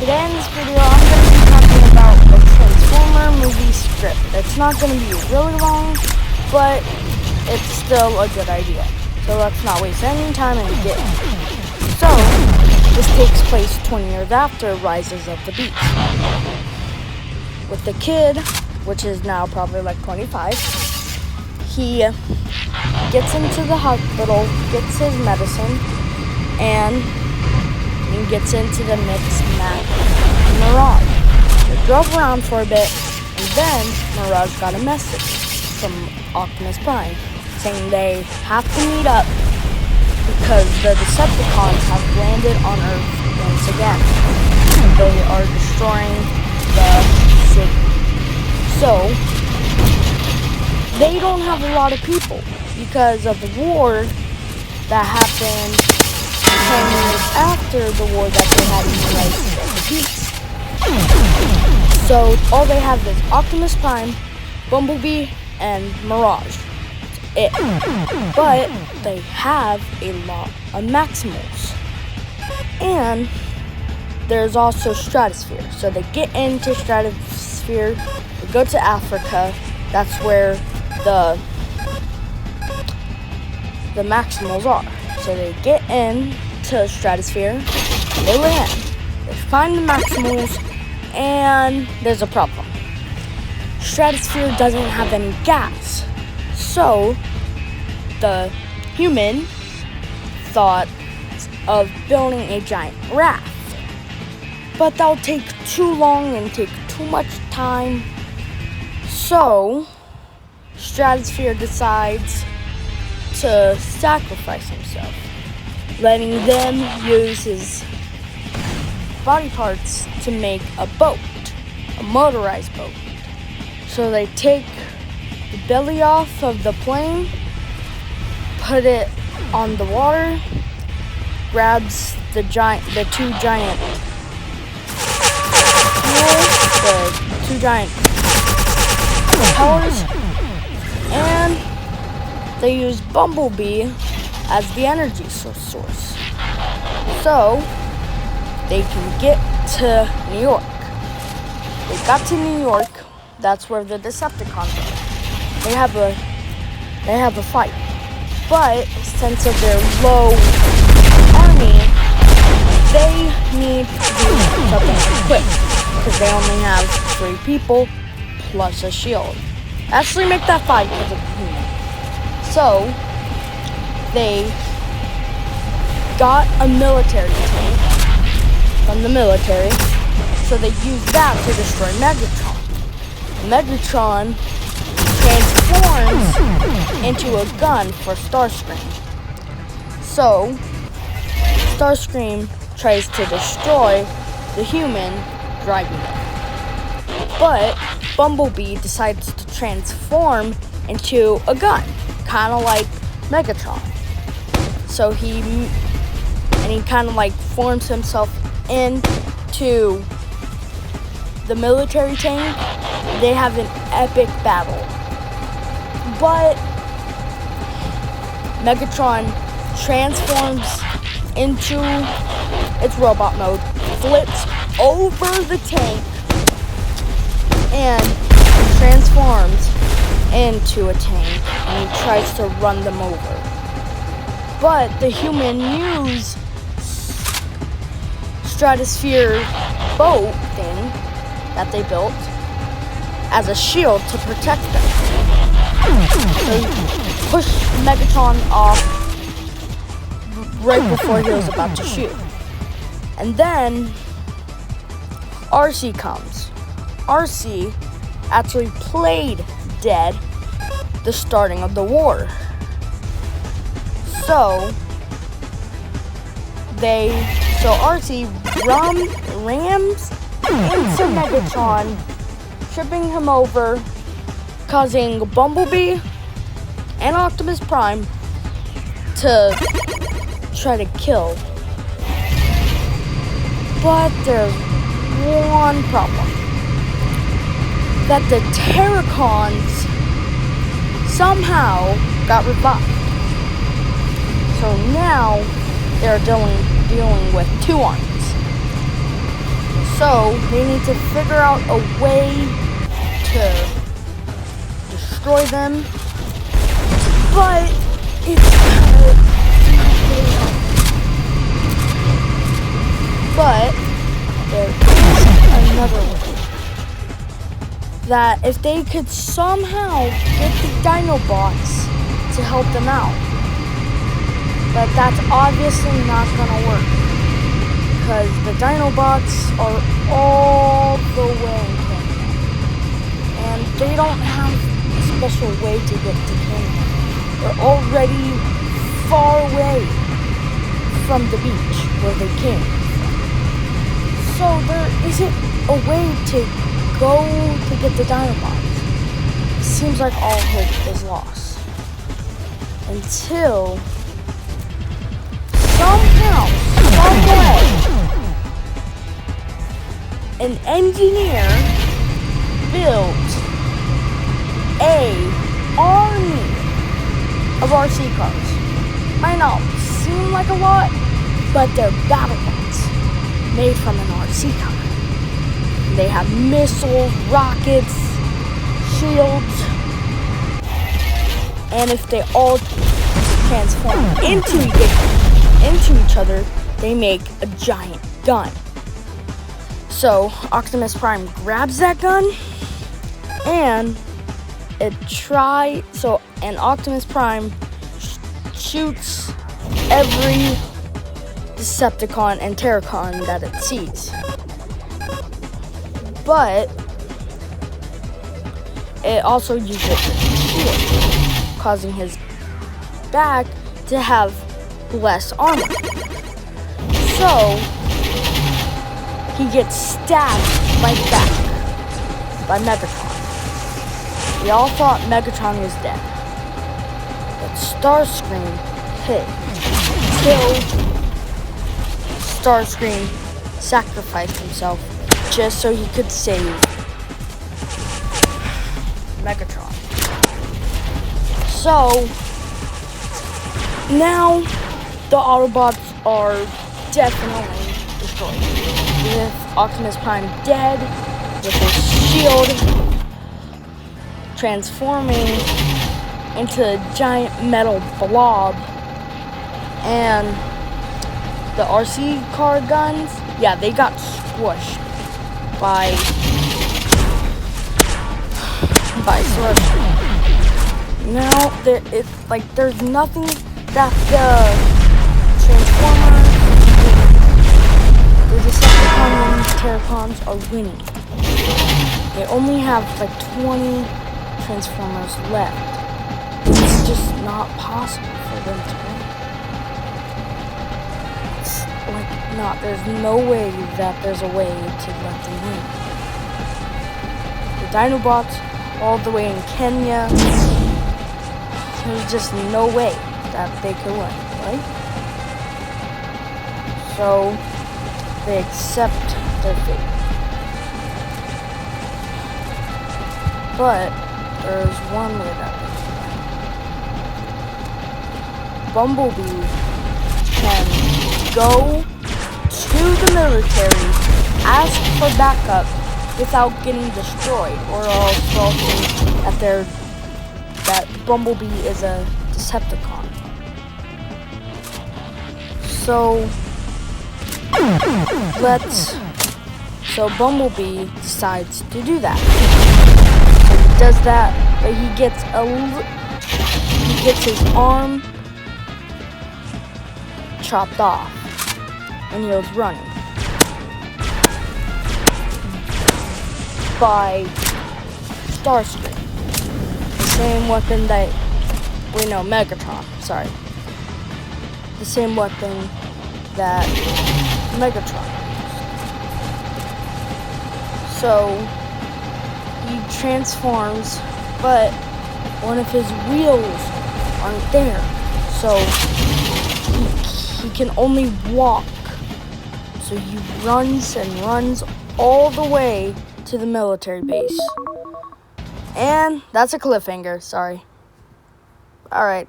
Today in this video, I'm going to be talking about the Transformer movie script. It's not going to be really long, but it's still a good idea. So let's not waste any time and get in. So, this takes place 20 years after Rises of the Beast. With the kid, which is now probably like 25, he gets into the hospital, gets his medicine, and he gets into the mix Mirage. They drove around for a bit, and then Mirage got a message from Optimus Prime saying they have to meet up because the Decepticons have landed on Earth once again. They are destroying the city. So, they don't have a lot of people because of the war that happened 10 years after the war that they had in the Rises of the Beast. So all they have is Optimus Prime, Bumblebee, and Mirage. That's it. But they have a lot of Maximals. And there's also Stratosphere. So they get into Stratosphere, they go to Africa. That's where the Maximals are. So they get into Stratosphere, they land, they find the Maximals, and there's a problem. Stratosphere doesn't have any gas. So the human thought of building a giant raft. But that'll take too long and take too much time. So Stratosphere decides to sacrifice himself, letting them use his body parts to make a boat, a motorized boat. So they take the belly off of the plane, put it on the water, grabs the two giant propellers, and they use Bumblebee as the energy source. So they can get to New York. They got to New York. That's where the Decepticons are. They have a fight. But since of their low army, they need to do something quick because they only have 3 people plus a shield. Actually make that 5 because of the human. So they got a military tank from the military, so they used that to destroy Megatron. Megatron transforms into a gun for Starscream. So Starscream tries to destroy the human driving it. But Bumblebee decides to transform into a gun, kind of like Megatron. So he kind of like forms himself into the military tank. They have an epic battle. But Megatron transforms into its robot mode, flips over the tank, and transforms into a tank, and he tries to run them over. But the human used Stratosphere boat thing that they built as a shield to protect them. So he pushed Megatron off right before he was about to shoot. And then RC comes. RC actually played dead the starting of the war. So RC rams into Megatron, tripping him over, causing Bumblebee and Optimus Prime to try to kill. But there's one problem. That the Terracons somehow got revived. So now they're dealing with 2 armies. So they need to figure out a way to destroy them, but it's kind of but there is another way. That if they could somehow get the Dinobots to help them out. But that's obviously not gonna work. Because the Dinobots are all the way in Kenya. And they don't have a special way to get to Kenya. They're already far away from the beach where they came. So there isn't a way to go to get the Dinobots. Seems like all hope is lost. Until somehow, someway, an engineer built an army of RC cars. Might not seem like a lot, but they're battle bots made from an RC car. They have missiles, rockets, shields, and if they all transform into each other, they make a giant gun. So Optimus Prime grabs that gun, and Optimus Prime shoots every Decepticon and Terracon that it sees. But it also uses its shield, causing his back to have less armor. So he gets stabbed right back by Megatron. We all thought Megatron was dead, but Starscream killed. Starscream sacrificed himself just so he could save Megatron. So now the Autobots are definitely destroyed. With Optimus Prime dead, with his shield transforming into a giant metal blob, and the RC car guns, yeah, they got squished by Starscream. Now there's nothing that the Transformers, the Decepticons and Terracons are winning. They only have 20 Transformers left. It's just not possible for them to win. There's no way that there's a way to let them win. The Dinobots all the way in Kenya, there's just no way that they could win, right? So they accept their fate. But there's one way that they can win. Bumblebee can go to the military, ask for backup without getting destroyed, or else they'll think that Bumblebee is a Decepticon. So Bumblebee decides to do that. So he does that, but he gets his arm chopped off when he was running by Starscream. The same weapon that Megatron, sorry. The same weapon that Megatron used. So he transforms, but one of his wheels aren't there. So he can only walk. So he runs and runs all the way to the military base. And that's a cliffhanger, sorry. Alright.